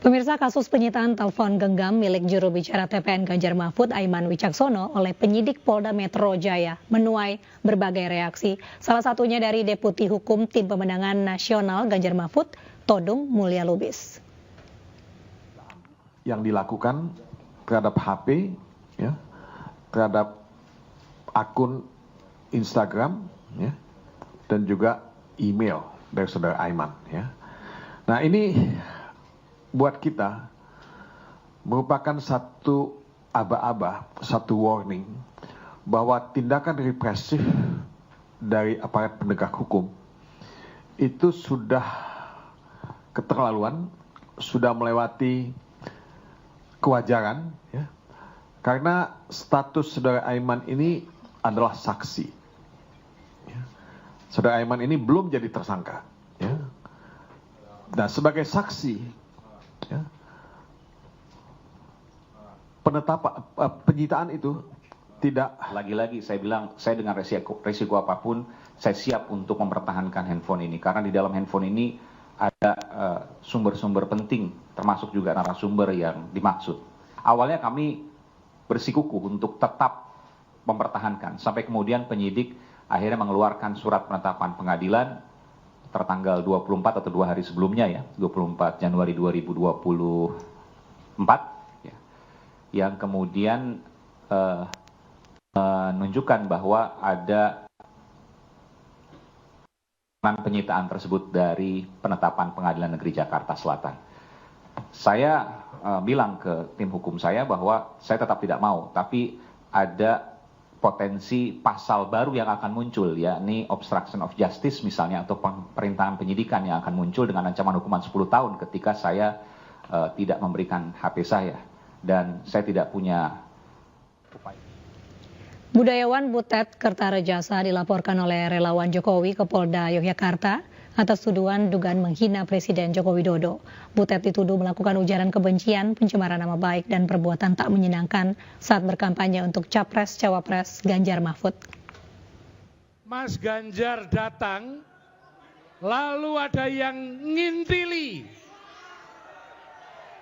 Pemirsa, kasus penyitaan telepon genggam milik juru bicara TPN Ganjar Mahfud Aiman Wicaksono oleh penyidik Polda Metro Jaya menuai berbagai reaksi. Salah satunya dari Deputi Hukum Tim Pemenangan Nasional Ganjar Mahfud, Todung Mulya Lubis. Yang dilakukan terhadap HP, ya, terhadap akun Instagram, ya, dan juga email dari saudara Aiman. Ya. Nah ini buat kita merupakan satu aba-aba, satu warning bahwa tindakan represif dari aparat penegak hukum itu sudah keterlaluan, sudah melewati kewajaran, ya, karena status saudara Aiman ini adalah saksi. Ya. Saudara Aiman ini belum jadi tersangka. Ya. Nah sebagai saksi, ya, penyitaan itu tidak. Lagi-lagi saya bilang, saya dengan resiko apapun, saya siap untuk mempertahankan handphone ini. Karena di dalam handphone ini ada sumber-sumber penting, termasuk juga narasumber yang dimaksud. Awalnya kami bersikukuh untuk tetap mempertahankan, sampai kemudian penyidik akhirnya mengeluarkan surat penetapan pengadilan tertanggal 24 atau 2 hari sebelumnya, ya, 24 Januari 2024, ya, yang kemudian menunjukkan bahwa ada penyitaan tersebut dari penetapan Pengadilan Negeri Jakarta Selatan. Saya bilang ke tim hukum saya bahwa saya tetap tidak mau, tapi ada potensi pasal baru yang akan muncul, yakni obstruction of justice misalnya, atau perintangan penyidikan yang akan muncul dengan ancaman hukuman 10 tahun ketika saya tidak memberikan HP saya dan saya tidak punya upaya. Budayawan Butet Kertarejasa dilaporkan oleh relawan Jokowi ke Polda Yogyakarta atas tuduhan dugaan menghina Presiden Joko Widodo. Butet dituduh melakukan ujaran kebencian, pencemaran nama baik, dan perbuatan tak menyenangkan saat berkampanye untuk Capres-Cawapres Ganjar Mahfud. Mas Ganjar datang, lalu ada yang ngintili.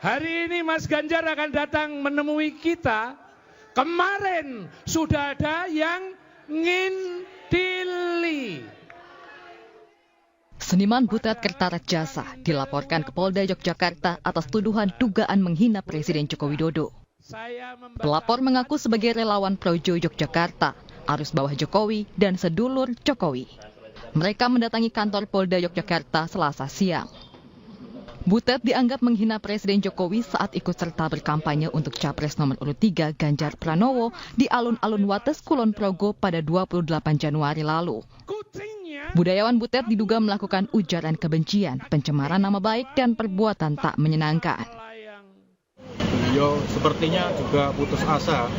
Hari ini Mas Ganjar akan datang menemui kita. Kemarin sudah ada yang ngintili. Seniman Butet Kertarejasa dilaporkan ke Polda Yogyakarta atas tuduhan dugaan menghina Presiden Joko Widodo. Pelapor mengaku sebagai relawan Projo Yogyakarta, arus bawah Jokowi dan sedulur Jokowi. Mereka mendatangi kantor Polda Yogyakarta Selasa siang. Butet dianggap menghina Presiden Jokowi saat ikut serta berkampanye untuk Capres nomor urut 3 Ganjar Pranowo di alun-alun Wates Kulon Progo pada 28 Januari lalu. Budayawan Butet diduga melakukan ujaran kebencian, pencemaran nama baik, dan perbuatan tak menyenangkan. Beliau sepertinya juga putus asa,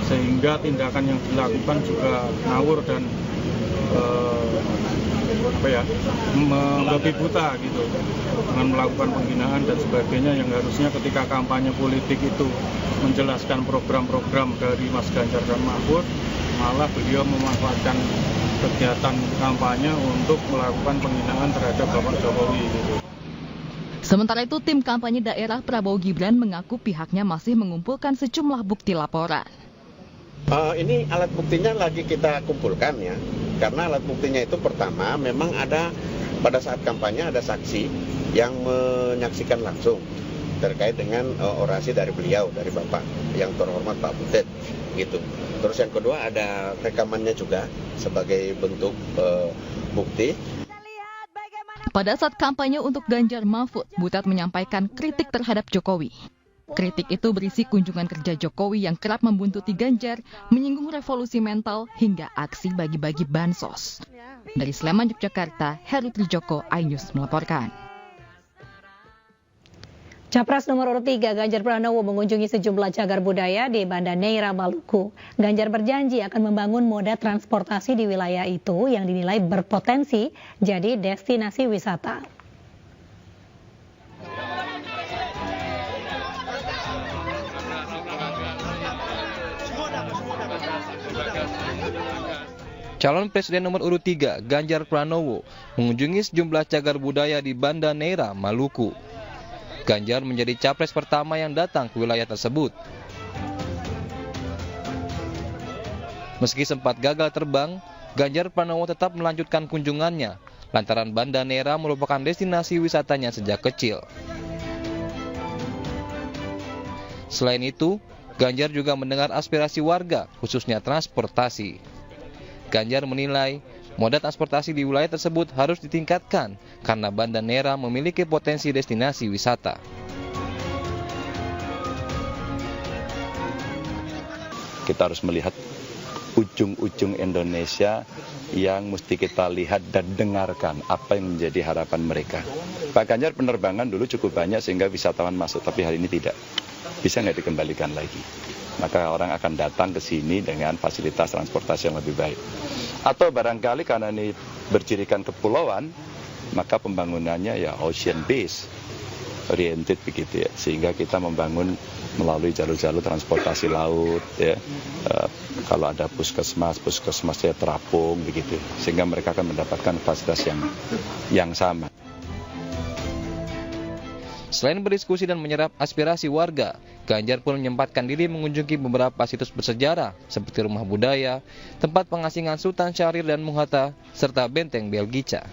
sehingga tindakan yang dilakukan juga ngawur dan membabi buta gitu, dengan melakukan penghinaan dan sebagainya, yang harusnya ketika kampanye politik itu menjelaskan program-program dari Mas Ganjar dan Mahfud, malah beliau memanfaatkan kegiatan kampanye untuk melakukan penghinaan terhadap Bapak Jokowi. Gitu. Sementara itu, tim kampanye daerah Prabowo Gibran mengaku pihaknya masih mengumpulkan sejumlah bukti laporan. Ini alat buktinya lagi kita kumpulkan, ya, karena alat buktinya itu pertama memang ada pada saat kampanye ada saksi yang menyaksikan langsung terkait dengan orasi dari beliau, dari Bapak yang terhormat Pak Butet, gitu. Terus yang kedua ada rekamannya juga sebagai bentuk bukti. Pada saat kampanye untuk Ganjar Mahfud, Butet menyampaikan kritik terhadap Jokowi. Kritik itu berisi kunjungan kerja Jokowi yang kerap membuntuti Ganjar, menyinggung revolusi mental hingga aksi bagi-bagi bansos. Dari Sleman, Yogyakarta, Heru Trijoko, iNews melaporkan. Capres nomor urut 3 Ganjar Pranowo mengunjungi sejumlah cagar budaya di Banda Neira, Maluku. Ganjar berjanji akan membangun moda transportasi di wilayah itu yang dinilai berpotensi jadi destinasi wisata. Calon Presiden nomor urut 3, Ganjar Pranowo, mengunjungi sejumlah cagar budaya di Banda Neira, Maluku. Ganjar menjadi capres pertama yang datang ke wilayah tersebut. Meski sempat gagal terbang, Ganjar Pranowo tetap melanjutkan kunjungannya lantaran Banda Neira merupakan destinasi wisatanya sejak kecil. Selain itu, Ganjar juga mendengar aspirasi warga, khususnya transportasi. Ganjar menilai moda transportasi di wilayah tersebut harus ditingkatkan karena Banda Neira memiliki potensi destinasi wisata. Kita harus melihat ujung-ujung Indonesia yang mesti kita lihat dan dengarkan apa yang menjadi harapan mereka. Pak Ganjar penerbangan dulu cukup banyak sehingga wisatawan masuk, tapi hari ini tidak. Bisa nggak dikembalikan lagi? Maka orang akan datang ke sini dengan fasilitas transportasi yang lebih baik. Atau barangkali karena ini bercirikan kepulauan, maka pembangunannya ya ocean base oriented begitu ya, sehingga kita membangun melalui jalur-jalur transportasi laut ya. Kalau ada puskesmasnya terapung begitu, sehingga mereka akan mendapatkan fasilitas yang sama. Selain berdiskusi dan menyerap aspirasi warga, Ganjar pun menyempatkan diri mengunjungi beberapa situs bersejarah seperti Rumah Budaya, tempat pengasingan Sultan Syahrir dan Muhammad Hatta, serta Benteng Belgica.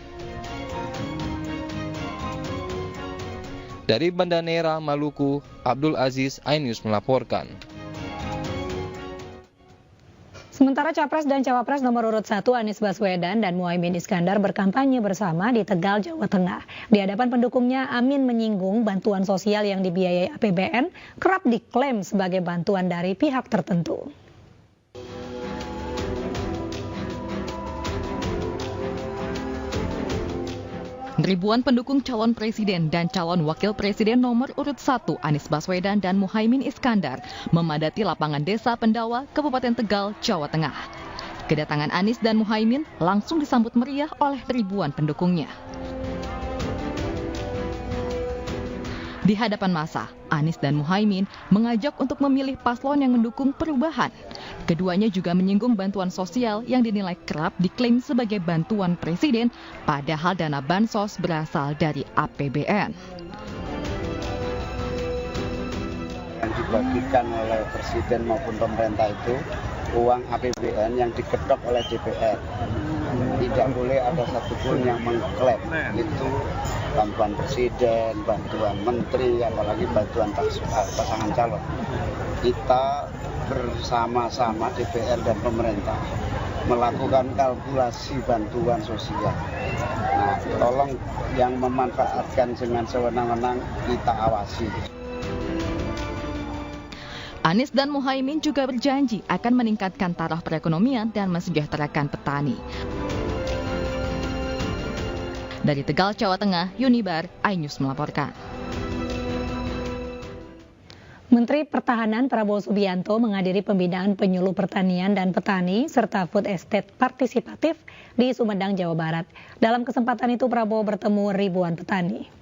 Dari Banda Neira, Maluku, Abdul Aziz, iNews melaporkan. Sementara Capres dan Cawapres nomor urut 1 Anies Baswedan dan Muhaimin Iskandar berkampanye bersama di Tegal, Jawa Tengah. Di hadapan pendukungnya, Amin menyinggung bantuan sosial yang dibiayai APBN kerap diklaim sebagai bantuan dari pihak tertentu. Ribuan pendukung calon presiden dan calon wakil presiden nomor urut 1 Anies Baswedan dan Muhaimin Iskandar memadati lapangan Desa Pendawa, Kabupaten Tegal, Jawa Tengah. Kedatangan Anies dan Muhaimin langsung disambut meriah oleh ribuan pendukungnya. Di hadapan massa, Anies dan Muhaimin mengajak untuk memilih paslon yang mendukung perubahan. Keduanya juga menyinggung bantuan sosial yang dinilai kerap diklaim sebagai bantuan presiden, padahal dana bansos berasal dari APBN. Yang dibagikan oleh presiden maupun pemerintah itu uang APBN yang diketok oleh DPR. Tidak boleh ada satupun yang mengklaim itu bantuan presiden, bantuan menteri, apalagi bantuan pasangan calon. Kita bersama-sama DPR dan pemerintah melakukan kalkulasi bantuan sosial. Nah, tolong yang memanfaatkan dengan sewenang-wenang kita awasi. Anies dan Muhaimin juga berjanji akan meningkatkan taraf perekonomian dan mensejahterakan petani. Dari Tegal, Jawa Tengah, Yunibar, iNews melaporkan. Menteri Pertahanan Prabowo Subianto menghadiri pembinaan penyuluh pertanian dan petani serta food estate partisipatif di Sumedang, Jawa Barat. Dalam kesempatan itu Prabowo bertemu ribuan petani.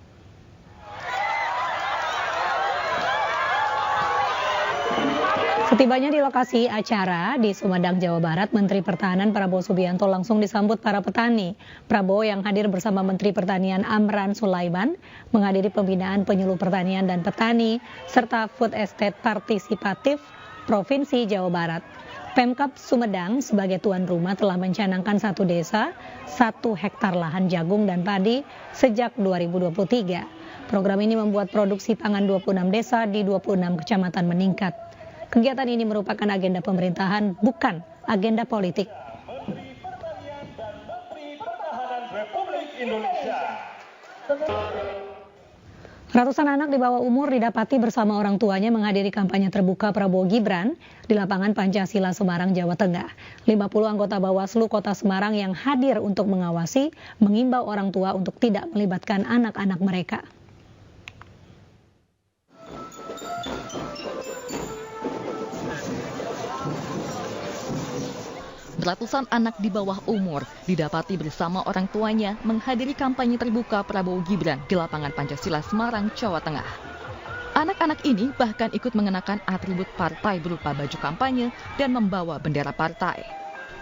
Setibanya di lokasi acara di Sumedang, Jawa Barat, Menteri Pertahanan Prabowo Subianto langsung disambut para petani. Prabowo yang hadir bersama Menteri Pertanian Amran Sulaiman menghadiri pembinaan penyuluh pertanian dan petani serta food estate partisipatif Provinsi Jawa Barat. Pemkab Sumedang sebagai tuan rumah telah mencanangkan 1 desa, 1 hektar lahan jagung dan padi sejak 2023. Program ini membuat produksi pangan 26 desa di 26 kecamatan meningkat. Kegiatan ini merupakan agenda pemerintahan, bukan agenda politik. Ratusan anak di bawah umur didapati bersama orang tuanya menghadiri kampanye terbuka Prabowo Gibran di lapangan Pancasila Semarang, Jawa Tengah. 50 anggota Bawaslu Kota Semarang yang hadir untuk mengawasi, mengimbau orang tua untuk tidak melibatkan anak-anak mereka. Ratusan anak di bawah umur didapati bersama orang tuanya menghadiri kampanye terbuka Prabowo Gibran di lapangan Pancasila Semarang, Jawa Tengah. Anak-anak ini bahkan ikut mengenakan atribut partai berupa baju kampanye dan membawa bendera partai.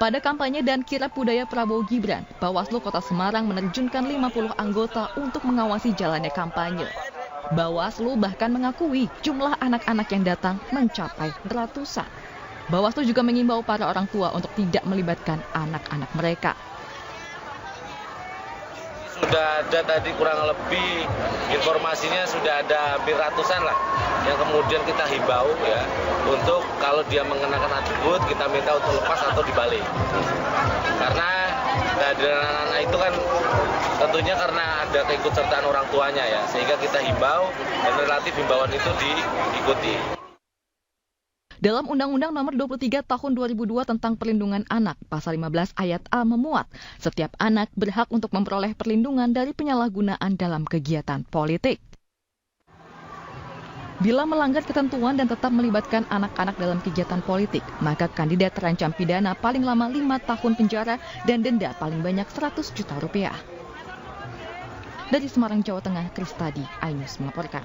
Pada kampanye dan kirap budaya Prabowo Gibran, Bawaslu Kota Semarang menerjunkan 50 anggota untuk mengawasi jalannya kampanye. Bawaslu bahkan mengakui jumlah anak-anak yang datang mencapai ratusan. Bawaslu juga mengimbau para orang tua untuk tidak melibatkan anak-anak mereka. Sudah ada tadi kurang lebih informasinya sudah ada hampir ratusan lah yang kemudian kita himbau ya untuk kalau dia mengenakan atribut kita minta untuk lepas atau dibalik. Karena kehadiran anak-anak itu kan tentunya karena ada keikutsertaan orang tuanya ya, sehingga kita himbau dan relatif himbauan itu diikuti. Dalam Undang-Undang Nomor 23 Tahun 2002 tentang Perlindungan Anak, Pasal 15 Ayat A memuat, setiap anak berhak untuk memperoleh perlindungan dari penyalahgunaan dalam kegiatan politik. Bila melanggar ketentuan dan tetap melibatkan anak-anak dalam kegiatan politik, maka kandidat terancam pidana paling lama 5 tahun penjara dan denda paling banyak Rp100 juta. Dari Semarang, Jawa Tengah, Kristadi, iNews melaporkan.